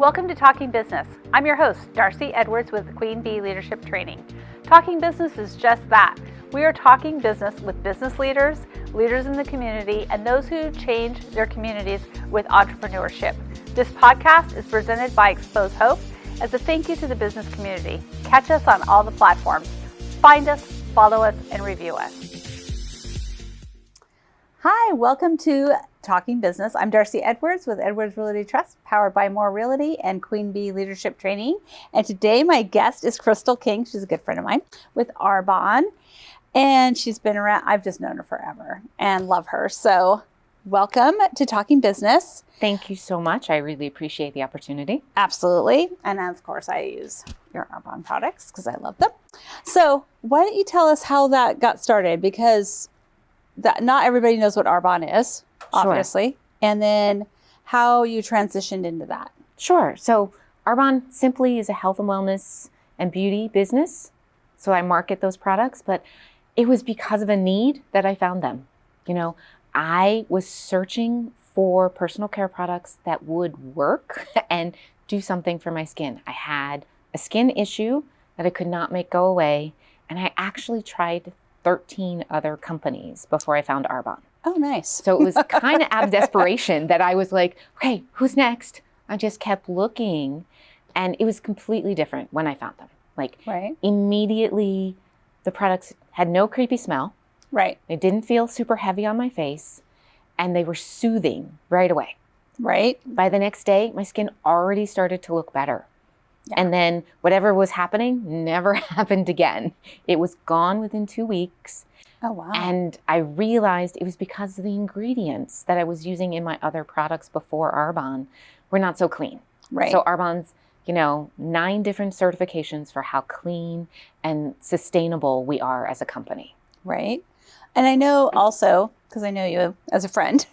Welcome to Talking Business. I'm your host, Darcey Edwards with Queen Bee Leadership Training. Talking Business is just that. We are talking business with business leaders, leaders in the community, and those who change their communities with entrepreneurship. This podcast is presented by Xpose Hope as a thank you to the business community. Catch us on all the platforms. Find us, follow us, and review us. Hi, welcome to Talking Business. I'm Darcey Edwards with Edwards Realty Trust, powered by More Realty and Queen Bee Leadership Training. And today my guest is Crystal King. She's a good friend of mine with Arbonne. And she's been around, I've just known her forever and love her. So welcome to Talking Business. Thank you so much. I really appreciate the opportunity. Absolutely. And of course I use your Arbonne products because I love them. So why don't you tell us how that got started? Because not everybody knows what Arbonne is, obviously. Sure. And then how you transitioned into that. Sure. So Arbonne simply is a health and wellness and beauty business. So I market those products, but it was because of a need that I found them. You know, I was searching for personal care products that would work and do something for my skin. I had a skin issue that I could not make go away, and I actually tried 13 other companies before I found Arbonne. Oh, nice. So it was kind of out of desperation that I was like, okay, who's next? I just kept looking, and it was completely different when I found them. Like immediately the products had no creepy smell. Right. They didn't feel super heavy on my face, and they were soothing right away. Right. By the next day, my skin already started to look better. Yeah. And then whatever was happening never happened again. It was gone within 2 weeks. Oh, wow. And I realized it was because of the ingredients that I was using in my other products before Arbonne were not so clean. Right. So Arbonne's, 9 different certifications for how clean and sustainable we are as a company. Right. And I know also, because I know you as a friend,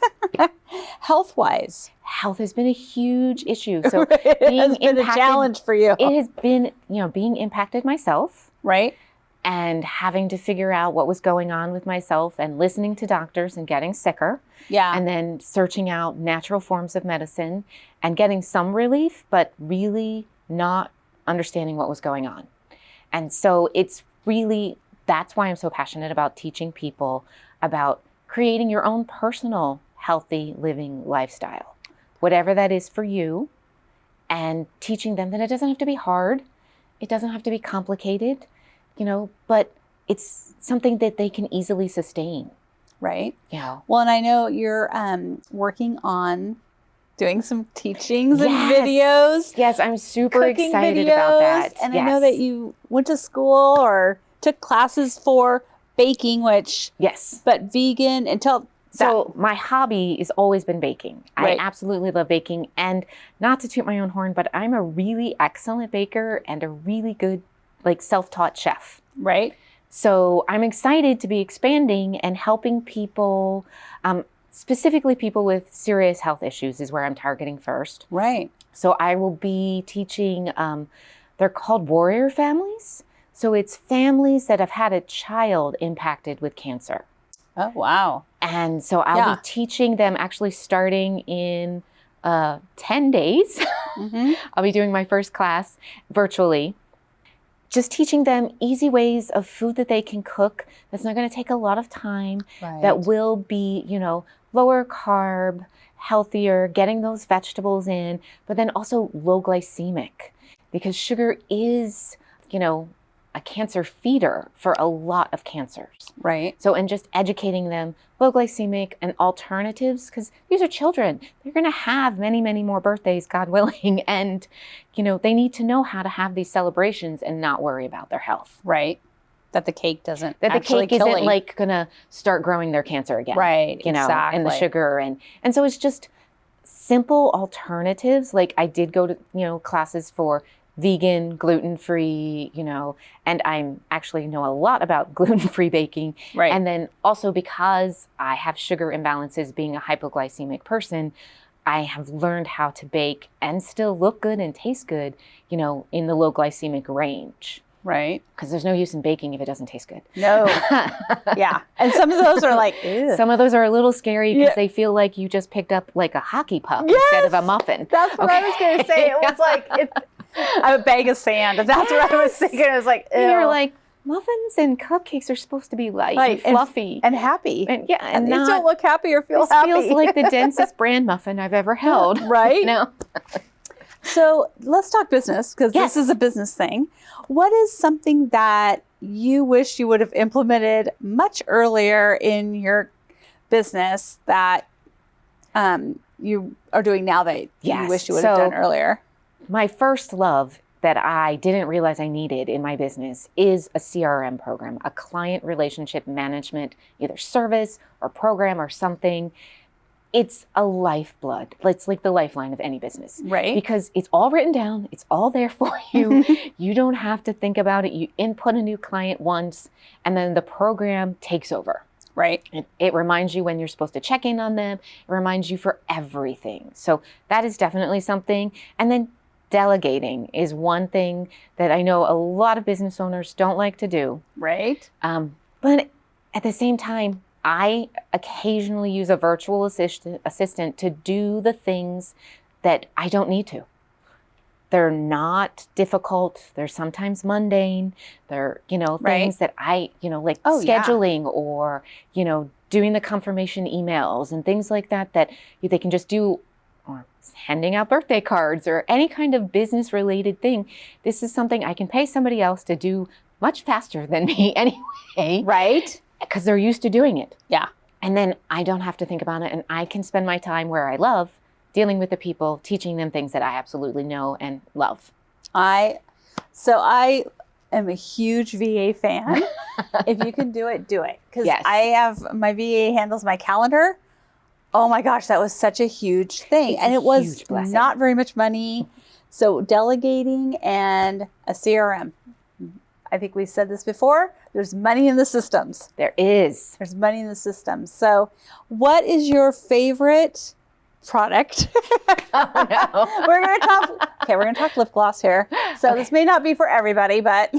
health-wise. Health has been a huge issue. So it has been a challenge for you. It has been, being impacted myself. Right. And having to figure out what was going on with myself and listening to doctors and getting sicker. Yeah. And then searching out natural forms of medicine and getting some relief, but really not understanding what was going on. And so that's why I'm so passionate about teaching people about creating your own personal healthy living lifestyle, whatever that is for you, and teaching them that it doesn't have to be hard. It doesn't have to be complicated. But it's something that they can easily sustain. Right. Yeah. Well, and I know you're working on doing some teachings and videos. Yes, I'm super excited about that. And I know that you went to school or took classes for baking, but vegan So my hobby has always been baking. Right. I absolutely love baking. And not to toot my own horn, but I'm a really excellent baker and a really good self-taught chef. Right. So I'm excited to be expanding and helping people, specifically people with serious health issues is where I'm targeting first. Right. So I will be teaching, they're called warrior families. So it's families that have had a child impacted with cancer. Oh, wow. And so I'll be teaching them actually starting in 10 days. Mm-hmm. I'll be doing my first class virtually. Just teaching them easy ways of food that they can cook that's not going to take a lot of time, that will be, lower carb, healthier, getting those vegetables in, but then also low glycemic, because sugar is, a cancer feeder for a lot of cancers. Right. So, and just educating them, low glycemic and alternatives, because these are children. They're going to have many, many more birthdays, God willing. And, they need to know how to have these celebrations and not worry about their health. Right. That the cake isn't going to start growing their cancer again. Right. Exactly. And the sugar. And so it's just simple alternatives. Like I did go to, classes for vegan, gluten-free, and I'm actually know a lot about gluten-free baking. Right. And then also because I have sugar imbalances being a hypoglycemic person, I have learned how to bake and still look good and taste good, in the low glycemic range. Right. Because there's no use in baking if it doesn't taste good. No. Yeah. And some of those are like, ew. Some of those are a little scary because Yeah. they feel like you just picked up like a hockey puck instead of a muffin. That's what I was going to say. It was like a bag of sand. That's what I was thinking. I was like, ew. And you're like, muffins and cupcakes are supposed to be light and fluffy. And happy. And yeah, And not, these don't look happy or feel this happy. feels like the densest bran muffin I've ever held. Right? You know? So let's talk business, because Yes. this is a business thing. What is something that you wish you would have implemented much earlier in your business that you are doing now that you wish you would have done earlier? My first love that I didn't realize I needed in my business is a CRM program, a client relationship management, either service or program or something. It's a lifeblood. It's like the lifeline of any business. Right. Because it's all written down. It's all there for you. You don't have to think about it. You input a new client once, and then the program takes over. Right. It reminds you when you're supposed to check in on them. It reminds you for everything. So that is definitely something. And then delegating is one thing that I know a lot of business owners don't like to do. Right. But at the same time, I occasionally use a virtual assistant to do the things that I don't need to. They're not difficult. They're sometimes mundane. They're, things that I, like scheduling or, doing the confirmation emails and things like that they can just do, or handing out birthday cards or any kind of business related thing. This is something I can pay somebody else to do much faster than me anyway. Right. Because they're used to doing it. Yeah. And then I don't have to think about it, and I can spend my time where I love, dealing with the people, teaching them things that I absolutely know and love. I am a huge VA fan. If you can do it, do it. Because I have my VA handles my calendar. Oh my gosh, that was such a huge thing. And it was not very much money. So delegating and a CRM. I think we said this before. There's money in the systems. There is. There's money in the systems. So what is your favorite product? Oh, no. We're going to talk lip gloss here. So this may not be for everybody, but.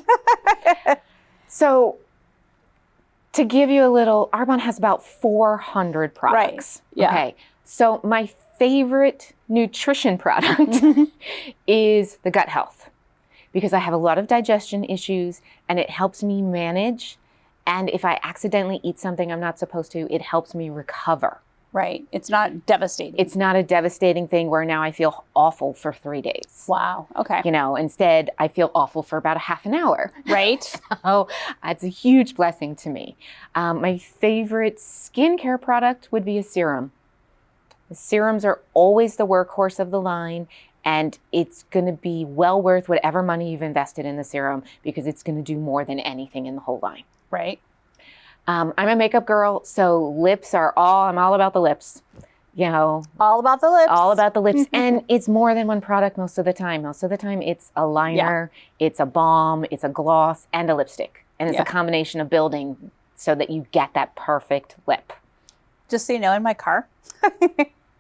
So to give you a little, Arbonne has about 400 products. Right. Yeah. Okay. So my favorite nutrition product is the gut health, because I have a lot of digestion issues and it helps me manage. And if I accidentally eat something I'm not supposed to, it helps me recover. Right. It's not devastating. It's not a devastating thing where now I feel awful for 3 days. Wow. Okay. Instead I feel awful for about a half an hour. Right. So it's a huge blessing to me. My favorite skincare product would be a serum. The serums are always the workhorse of the line. And it's going to be well worth whatever money you've invested in the serum, because it's going to do more than anything in the whole line. Right. I'm a makeup girl, so I'm all about the lips. All about the lips. All about the lips. And it's more than one product most of the time. Most of the time it's a liner, it's a balm, it's a gloss, and a lipstick. And it's a combination of building so that you get that perfect lip. Just so you know, in my car,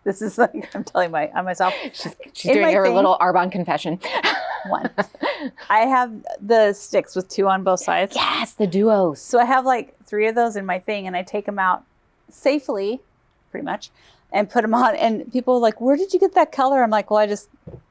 this is like, I'm telling myself. She's doing her little Arbonne confession. One. I have the sticks with 2 on both sides. Yes, the duos. So I have like 3 of those in my thing, and I take them out safely, pretty much, and put them on. And people are like, where did you get that color? I'm like, well, I just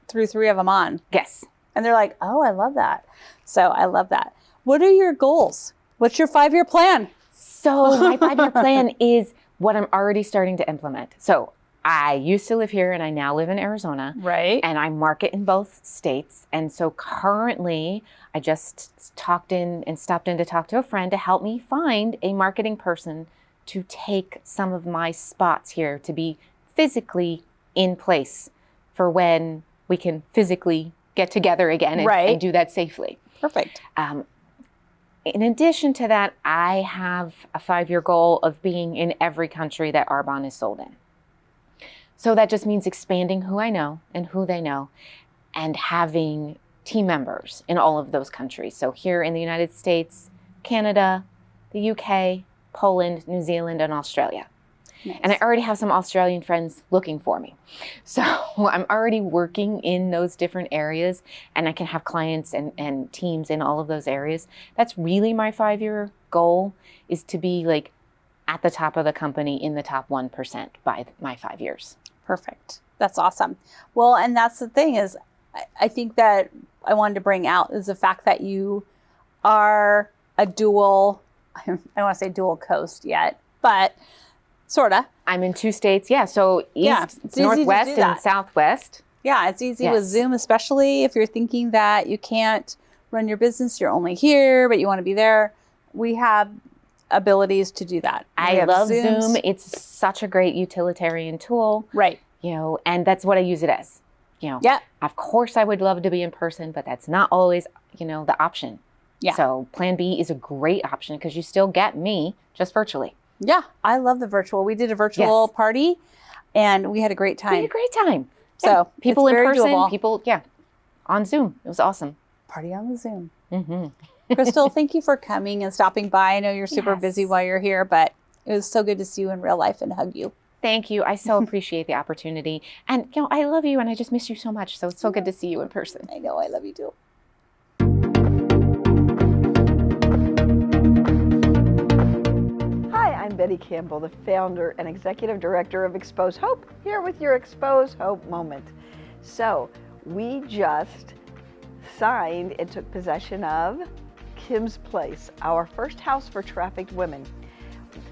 threw 3 of them on. Yes. And they're like, oh, I love that. So I love that. What are your goals? What's your 5-year plan? So my 5-year plan is what I'm already starting to implement. So I used to live here and I now live in Arizona. Right. And I market in both states. And so currently I just stopped in to talk to a friend to help me find a marketing person to take some of my spots here to be physically in place for when we can physically get together again and do that safely. Perfect. In addition to that, I have a 5-year goal of being in every country that Arbonne is sold in. So that just means expanding who I know and who they know, and having team members in all of those countries. So here in the United States, Canada, the UK, Poland, New Zealand, and Australia. Nice. And I already have some Australian friends looking for me. So I'm already working in those different areas, and I can have clients and teams in all of those areas. That's really my 5-year goal, is to be like at the top of the company, in the top 1% by my 5 years. Perfect. That's awesome. Well, and that's the thing is, I think that I wanted to bring out is the fact that you are a dual, I don't want to say dual coast yet, but sorta. I'm in 2 states. Yeah. So it's Northwest easy to do and that. Southwest. Yeah, it's easy with Yes. Zoom, especially if you're thinking that you can't run your business, you're only here, but you want to be there. We have abilities to do that. We I have love Zooms. Zoom. It's such a great utilitarian tool, Right. and that's what I use it as. Yeah. Of course I would love to be in person, but that's not always, the option. Yeah. So Plan B is a great option because you still get me just virtually. Yeah, I love the virtual. We did a virtual party and we had a great We had time. a great time. So people it's in very person, doable. people, on Zoom. It was awesome. Party on the Zoom. Mm-hmm. Crystal, thank you for coming and stopping by. I know you're super busy Yes. while you're here, but it was so good to see you in real life and hug you. Thank you. I so appreciate the opportunity. And, I love you and I just miss you so much. So it's so good to see you in person. I know, I love you too. Hi, I'm Betty Campbell, the founder and executive director of Xpose Hope, here with your Xpose Hope moment. So, we just signed and took possession of Kim's Place, our first house for trafficked women.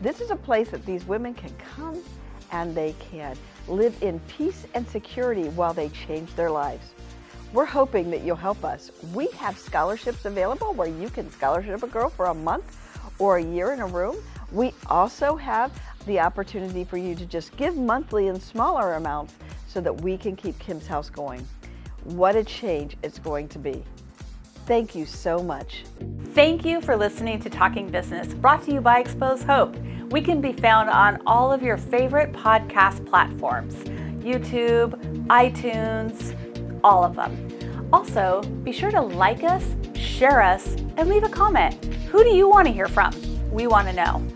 This is a place that these women can come and they can live in peace and security while they change their lives. We're hoping that you'll help us. We have scholarships available where you can scholarship a girl for a month or a year in a room. We also have the opportunity for you to just give monthly in smaller amounts so that we can keep Kim's house going. What a change it's going to be. Thank you so much. Thank you for listening to Talking Business, brought to you by Xpose Hope. We can be found on all of your favorite podcast platforms, YouTube, iTunes, all of them. Also, be sure to like us, share us, and leave a comment. Who do you want to hear from? We want to know.